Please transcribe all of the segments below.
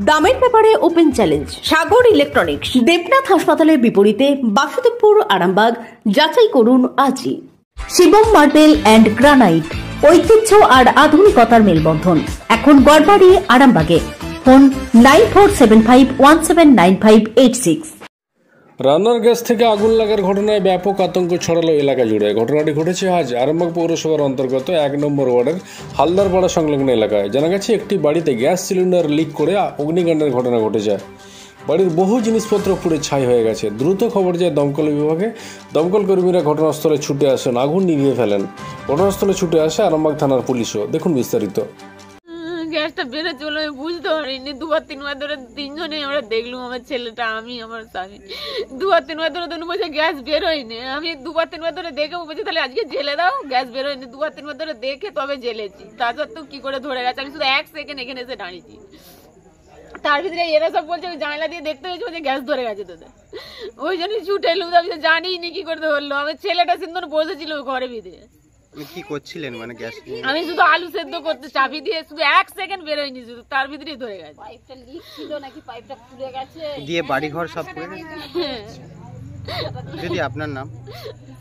দামের ব্যাপারে open challenge সাগর electronics, Debnath হাসপাতালের বিপরীতে, বাসুদেবপুর, আরামবাগ। যাচাই করুন আজই। শিবম মার্বেল অ্যান্ড গ্রানাইট, ঐতিহ্য আর আধুনিকতার মেলবন্ধন, এখন গড়বাড়ি, আরামবাগে। ফোন 9475179586। রান্নার গ্যাস থেকে আগুন লাগার ঘটনায় ব্যাপক আতঙ্ক ছড়ালো এলাকা জুড়ে। ঘটনাটি ঘটেছে আজ আরামবাগ পৌরসভার অন্তর্গত 1 নম্বর ওয়ার্ডের হালদারপাড়া সংলগ্ন এলাকায়। জানা গেছে, একটি বাড়িতে গ্যাস সিলিন্ডার লিক করে অগ্নিকাণ্ডের ঘটনা ঘটে যায়। বাড়ির বহু জিনিসপত্র পুড়ে ছাই হয়ে গেছে। দ্রুত খবর যায় দমকল বিভাগে। দমকল কর্মীরা ঘটনাস্থলে ছুটে আসেন, আগুন নিভিয়ে ফেলেন। ঘটনাস্থলে ছুটে আসে আরামবাগ থানার পুলিশও। দেখুন বিস্তারিত। গ্যাসটা বেড়ে চলো, আমি বুঝতে পারিনি। দুবার তিনবার ধরে তিনজনে আমরা দেখলাম, আমার ছেলেটা, আমি, আমার স্বামী। দুবার তিনবার ধরে বলছে গ্যাস বেরোয়নি। আমি দুবার তিনবার ধরে দেখে বলছি তাহলে আজকে জেলে দাও, গ্যাস বেরোয়নি। দুবার তিনবার ধরে দেখে তবে জেলেছি। তা সত্ত্বেও কি করে ধরে গেছে, আমি শুধু 1 সেকেন্ড এখানে এসে দাঁড়িয়েছি। তার ভিতরে এরা সব বলছে জানলা দিয়ে দেখতে হয়েছে যে গ্যাস ধরে গেছে তোদের। ওই জন্যই ছুটে এলুম, আমি জানি নি কি করে ধরলো। আমার ছেলেটা সিন্দুর বসেছিল ঘরের ভিতরে। কি করছিলেন মানে গ্যাস? আমি শুধু আলু সেদ্ধ করতে চাবি দিয়ে শুধু 1 সেকেন্ড বেরোয়নি, শুধু তার ভিতরেই ধরে গেছে। পাইপটা লিক ছিল নাকি পাইপটা খুলে গেছে দিয়ে বাড়ি ঘর সব পুড়ে গেছে। যদি আপনার নাম?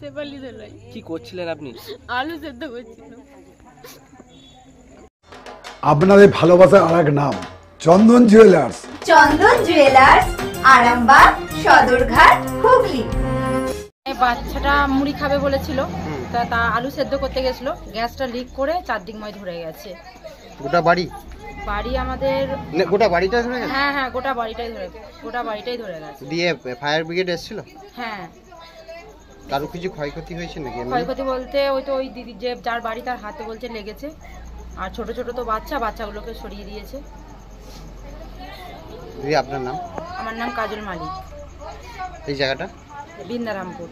সেপালি দেলাই। কি করছিলেন আপনি? আলু সেদ্ধ করছিলাম। আপনাদের ভালোবাসার আরেক নাম চন্দন জুয়েলার্স। চন্দন জুয়েলার্স, আরামবাগ, সদরঘাট, হুগলি। বাচ্চাটা মুড়ি খাবে বলেছিল, তা আলু সেদ্ধ করতে গেছিল, গ্যাসটা লিক করে চারদিকময় ধরে গেছে। গোটা বাড়ি? বাড়ি আমাদের গোটা বাড়িটা ধরে গেছে? হ্যাঁ, গোটা বাড়িটাই ধরে গেছে। দিয়ে ফায়ার ব্রিগেড এসেছিল? হ্যাঁ। কারো কিছু ক্ষয়ক্ষতি হয়েছে নাকি? ক্ষয়ক্ষতি বলতে ওই দিদি যে যার বাড়ি তার হাতে বলছে লেগেছে, আর ছোট ছোট তো বাচ্চাগুলোকে সরিয়ে দিয়েছে। দিদি আপনার নাম? আমার নাম কাজল মালিক। এই জায়গাটা? বৃন্দারামপুর।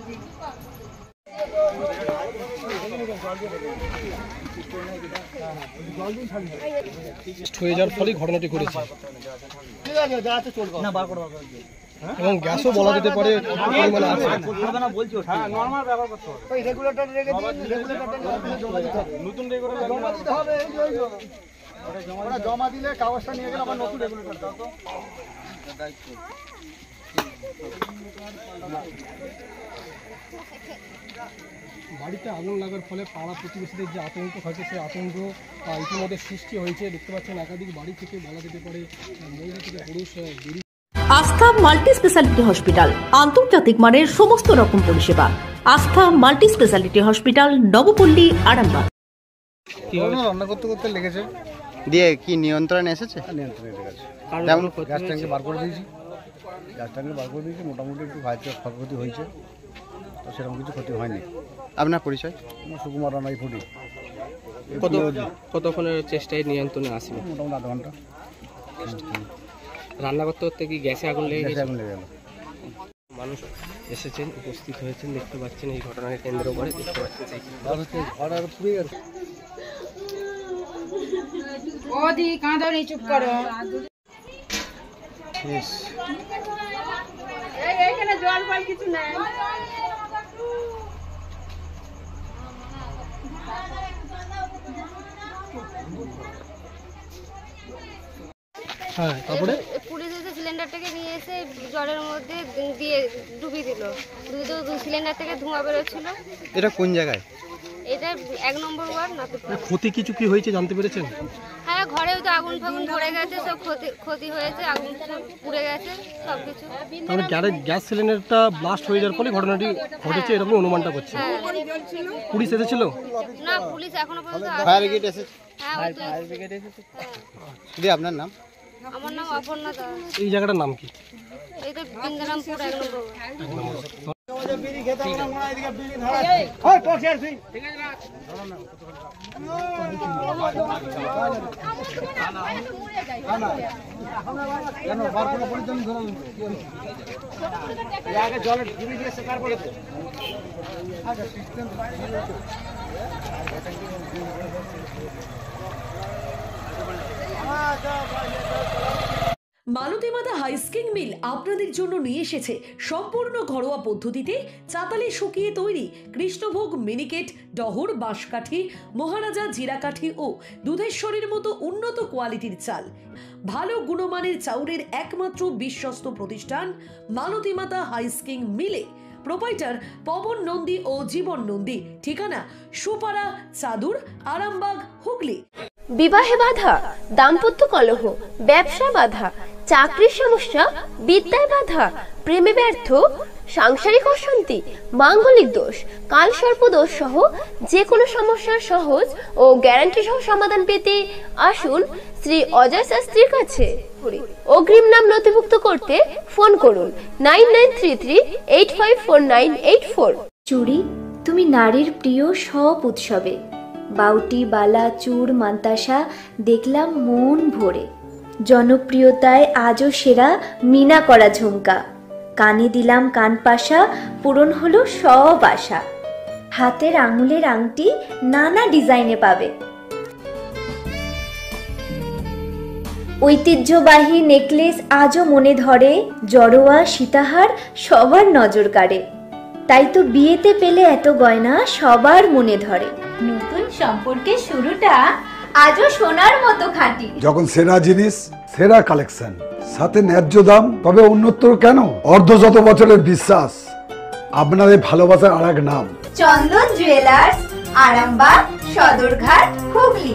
হয়ে যাওয়ার ফলে ঘটনাটি ঘটেছে এবং গ্যাসও বলা যেতে পারে জমা দিলে কাগজটা নিয়ে গেলে আবার নতুন রেগুলেটর দাও। বাড়িতে আগুন লাগার ফলে পাড়া প্রতিবেশীদের যে আতঙ্ক হয়েছে, সেই আতঙ্ক ইতিমধ্যে সৃষ্টি হয়েছে। দেখতে পাচ্ছেন একাধিক বাড়ি থেকে বলা যেতে পারে মহিলা থেকে পুরুষ। আস্থা মাল্টি স্পেশালিটি হসপিটাল, আন্তর্জাতিক মানের সমস্ত রকম পরিষেবা। আস্থা multi speciality hospital, Nabapalli, Arambagh. রান্না করতে করতে লেগেছে। দিয়ে কি নিয়ন্ত্রণে এসেছে? নিয়ন্ত্রণে লেগেছে। গ্যাস ট্যাঙ্কে বার করে দিয়েছি। মোটামুটি একটু ক্ষয়ক্ষতি হয়েছে, তো সেরকম কিছু ক্ষতি হয়নি। আপনার পরিচয়? সুকুমার রানাই ফুটি। কতক্ষণের চেষ্টায় নিয়ন্ত্রণে আসবে? মোটামুটি আধা ঘন্টা। রান্না করতে করতে কি গ্যাসে আগুন লেগে গেল? মানুষ এসেছেন, উপস্থিত হয়েছেন, দেখতে পাচ্ছেন এই ঘটনাকে কেন্দ্র করে। দেখতে পাচ্ছেন চুপ করো। এখানে জল ফল কিছু নাই। হ্যাঁ, তারপরে পুলিশ এসে সিলিন্ডারটাকে নিয়ে এসে জলের মধ্যে দিয়ে ডুবিয়ে দিল। সিলিন্ডার থেকে ধোঁয়া বেরোচ্ছিল। এটা কোন জায়গায়? এটা 1 নম্বর ওয়ার্ড। ক্ষতি কিছু কি হয়েছে জানতে পেরেছেন? হ্যাঁ, ঘরেও তো আগুন ফাগুন ধরে গেছে, সব ক্ষতি হয়েছে, আগুন পুড়ে গেছে সবকিছু। গ্যাস সিলিন্ডারটা ব্লাস্ট হয়ে যাওয়ার ফলে ঘটনাটি ঘটেছে, এরকম অনুমানটা করছে। পুলিশ এসেছিল না, পুলিশ এখনো পর্যন্ত ফায়ার ব্রিগেড এসেছে? হ্যাঁ, ফায়ার ব্রিগেড এসেছে। দিদি আপনার নাম? আমার নাম অপর্ণা দাস। এই জায়গাটার নাম কি? এটা বৃন্দারামপুর 1 নম্বর। মালতী মাতা হাইস্কিং মিল আপনাদের জন্য নিয়ে এসেছে সম্পূর্ণ ঘরোয়া পদ্ধতিতে চাতালে শুকিয়ে তৈরি কৃষ্ণভোগ মিনিকেট, ডহর, বাঁশকাঠি, মহারাজা জিরাকাঠি ও দুধেশ্বরীর মতো উন্নত কোয়ালিটির চাল। ভালো গুণমানের চাউলের একমাত্র বিশ্বস্ত প্রতিষ্ঠান মালতী মাতা হাইস্কিং মিলে। প্রোপাইটার পবন নন্দী ও জীবন নন্দী। ঠিকানা সুপারা, চাদুর, আরামবাগ, হুগলি। বিবাহে বাধা, দাম্পত্য কলহ, ব্যবসা বাধা, চাকরির সমস্যা, বিদ্যায় বাধা, প্রেমে ব্যর্থ, সাংসারিক অশান্তি, মাঙ্গলিক দোষ, কালসর্প দোষ সহ যে কোনো সমস্যার সহজ ও গ্যারান্টি সহ সমাধান পেতে আসুন শ্রী অজয় শাস্ত্রীর কাছে। অগ্রিম নাম নথিভুক্ত করতে ফোন করুন 9933854984। চুড়ি তুমি নারীর প্রিয় সব উৎসবে, বাউটি, বালা, চূড়, মান্তাসা দেখলাম মন ভরে। জনপ্রিয়তায় আজও সেরা মিনা করা ঝুমকা, কানে দিলাম কানপাশা, পূরণ হলো সব আশা। হাতের আঙুলের আংটি নানা ডিজাইনে পাবে, ঐতিহ্যবাহী নেকলেস আজও মনে ধরে। জড়োয়া, সীতাহার সবার নজর কাড়ে, তাই তো বিয়েতে পেলে এত গয়না সবার মনে ধরে। নতুন সম্পর্কের শুরুটা আজও সোনার মতো খাঁটি। যখন সেরা জিনিস, সেরা কালেকশন, সাথে ন্যায্য দাম, তবে উন্নতর কেন? অর্ধশত বছরের বিশ্বাস, আপনাদের ভালোবাসার আর এক নাম চন্দন জুয়েলার্স, আরামবাগ, সদরঘাট, হুগলি।